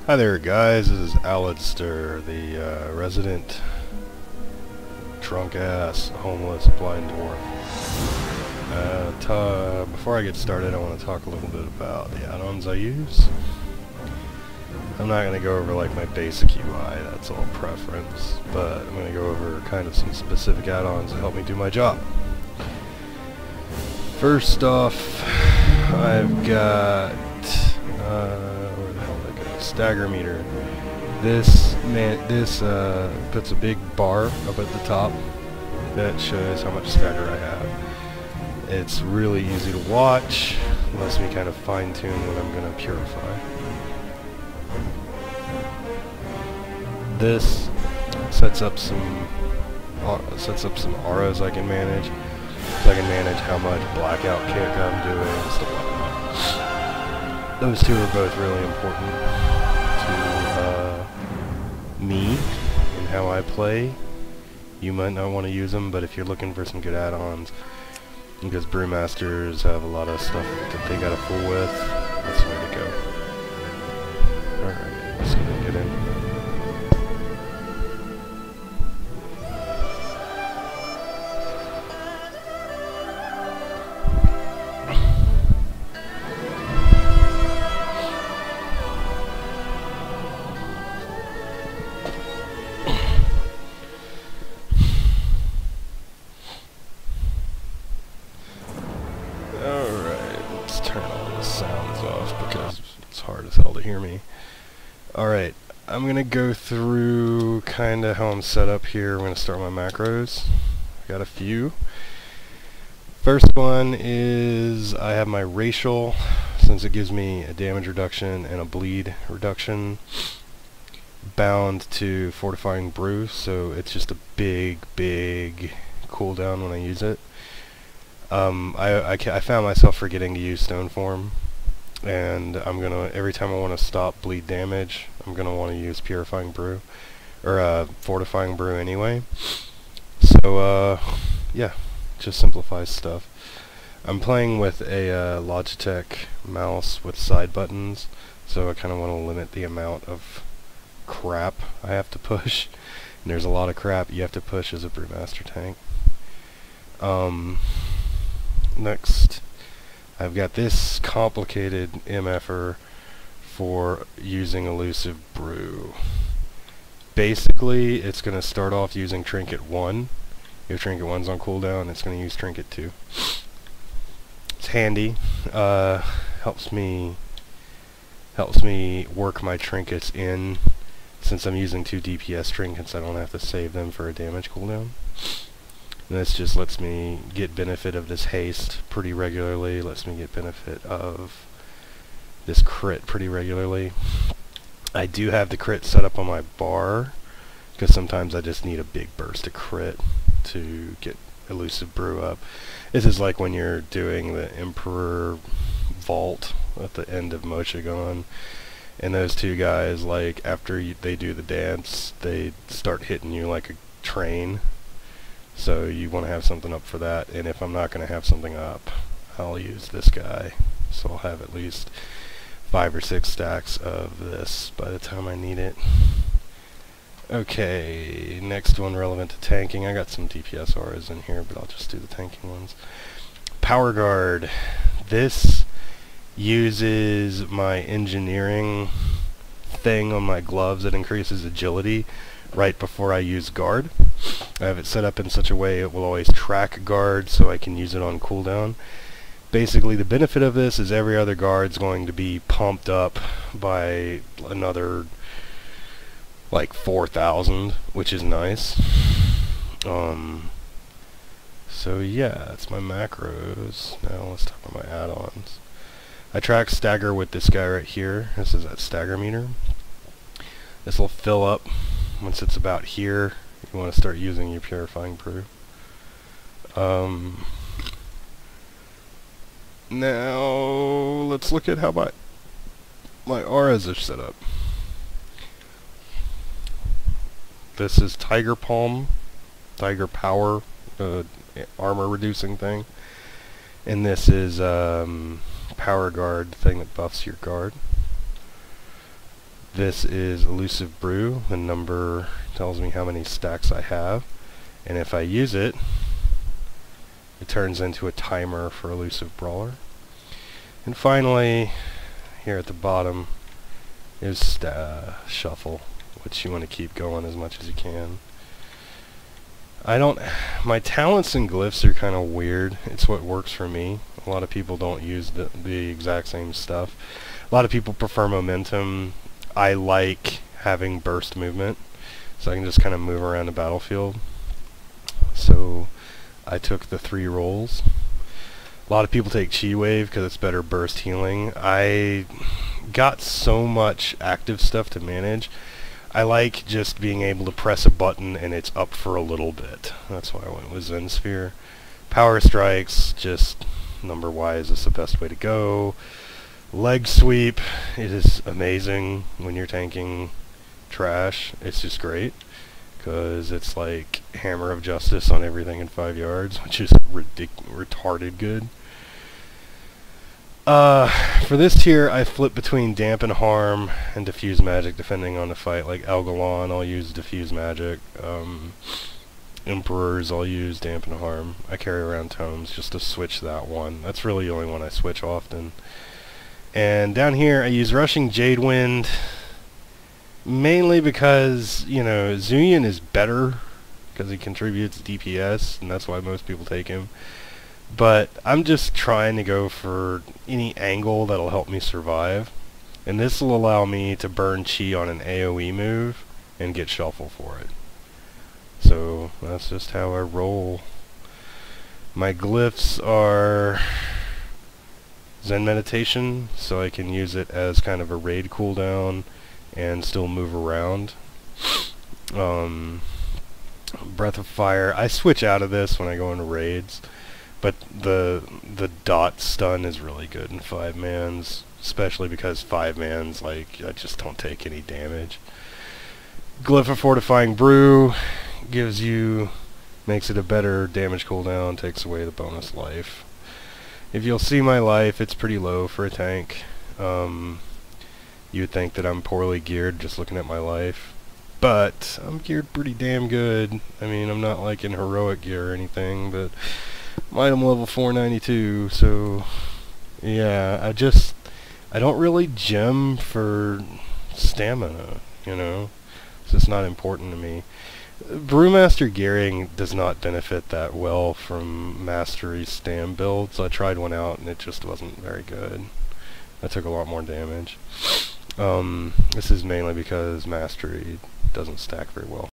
Hi there guys, this is Alistair, the resident drunk-ass, homeless, blind dwarf. Before I get started, I want to talk a little bit about the add-ons I use. I'm not going to go over like my basic UI, that's all preference, but I'm going to go over kind of some specific add-ons that help me do my job. First off, I've got where the hell did I go? Stagger meter. This puts a big bar up at the top that shows how much stagger I have. It's really easy to watch, lets me kind of fine-tune what I'm going to purify. This sets up some auras I can manage, so I can manage how much blackout kick I'm doing and stuff like that. Those two are both really important to me and how I play. You might not want to use them, but if you're looking for some good add-ons, because brewmasters have a lot of stuff that they gotta fool with, that's the way to go. Alright, let's go and get in. Alright, I'm going to go through kind of how I'm set up here. I'm going to start my macros. I got a few. First one is I have my racial, since it gives me a damage reduction and a bleed reduction, bound to fortifying brew, so it's just a big cooldown when I use it. I found myself forgetting to use stone form, and I'm gonna, every time I want to stop bleed damage, I'm gonna want to use purifying brew or fortifying brew anyway. So yeah, just simplifies stuff. I'm playing with a Logitech mouse with side buttons, so I kind of want to limit the amount of crap I have to push. And there's a lot of crap you have to push as a brewmaster tank. Next, I've got this complicated MFer for using elusive brew. Basically, it's going to start off using trinket 1. If trinket 1's on cooldown, it's going to use trinket 2. It's handy. Helps me work my trinkets in. Since I'm using 2 DPS trinkets, I don't have to save them for a damage cooldown. And this just lets me get benefit of this haste pretty regularly, lets me get benefit of this crit pretty regularly. I do have the crit set up on my bar, because sometimes I just need a big burst of crit to get elusive brew up. This is like when you're doing the Emperor Vault at the end of Mochagon, and those two guys, like, after they do the dance, they start hitting you like a train. So you want to have something up for that, and if I'm not going to have something up, I'll use this guy. So I'll have at least 5 or 6 stacks of this by the time I need it. Okay, next one relevant to tanking. I got some DPS auras in here, but I'll just do the tanking ones. Power Guard. This uses my engineering thing on my gloves that increases agility right before I use guard. I have it set up in such a way it will always track guard, so I can use it on cooldown. Basically, the benefit of this is every other guard's going to be pumped up by another like 4,000, which is nice. So yeah, that's my macros. Now let's talk about my add-ons. I track stagger with this guy right here. This is that stagger meter. This will fill up once it's about here. You want to start using your purifying brew. Now let's look at how my auras are set up. This is Tiger Palm, Tiger Power, armor reducing thing, and this is Power Guard thing that buffs your guard. This is Elusive Brew. The number tells me how many stacks I have, and if I use it, it turns into a timer for Elusive Brawler. And finally, here at the bottom is Shuffle, which you want to keep going as much as you can. My talents and glyphs are kind of weird. It's what works for me. A lot of people don't use the exact same stuff. A lot of people prefer momentum. I like having burst movement, so I can just kind of move around the battlefield. So I took the 3 rolls. A lot of people take Chi Wave because it's better burst healing. I got so much active stuff to manage. I like just being able to press a button and it's up for a little bit. That's why I went with Zen Sphere. Power Strikes, just number-wise, is the best way to go. Leg Sweep, it is amazing when you're tanking trash. It's just great, because it's like Hammer of Justice on everything in 5 yards, which is retarded good. For this tier, I flip between Dampen Harm and Diffuse Magic, depending on the fight. Like Algalon, I'll use Diffuse Magic. Emperors, I'll use Dampen Harm. I carry around Tomes just to switch that one. That's really the only one I switch often. And down here, I use Rushing Jadewind, mainly because, you know, Zuyan is better, because he contributes DPS, and that's why most people take him. But I'm just trying to go for any angle that'll help me survive. And this will allow me to burn Chi on an AoE move and get Shuffle for it. So that's just how I roll. My glyphs are Zen Meditation, so I can use it as kind of a raid cooldown and still move around. Breath of Fire, I switch out of this when I go into raids. But the dot stun is really good in 5-mans, especially because 5-mans, like, I just don't take any damage. Glyph of Fortifying Brew makes it a better damage cooldown, takes away the bonus life. If you'll see my life, it's pretty low for a tank. You would think that I'm poorly geared just looking at my life, but I'm geared pretty damn good. I mean, I'm not like in heroic gear or anything, but I'm item level 492, so yeah, I don't really gem for stamina, you know? It's just not important to me. Brewmaster gearing does not benefit that well from Mastery Stam builds. I tried one out and it just wasn't very good. I took a lot more damage. This is mainly because Mastery doesn't stack very well.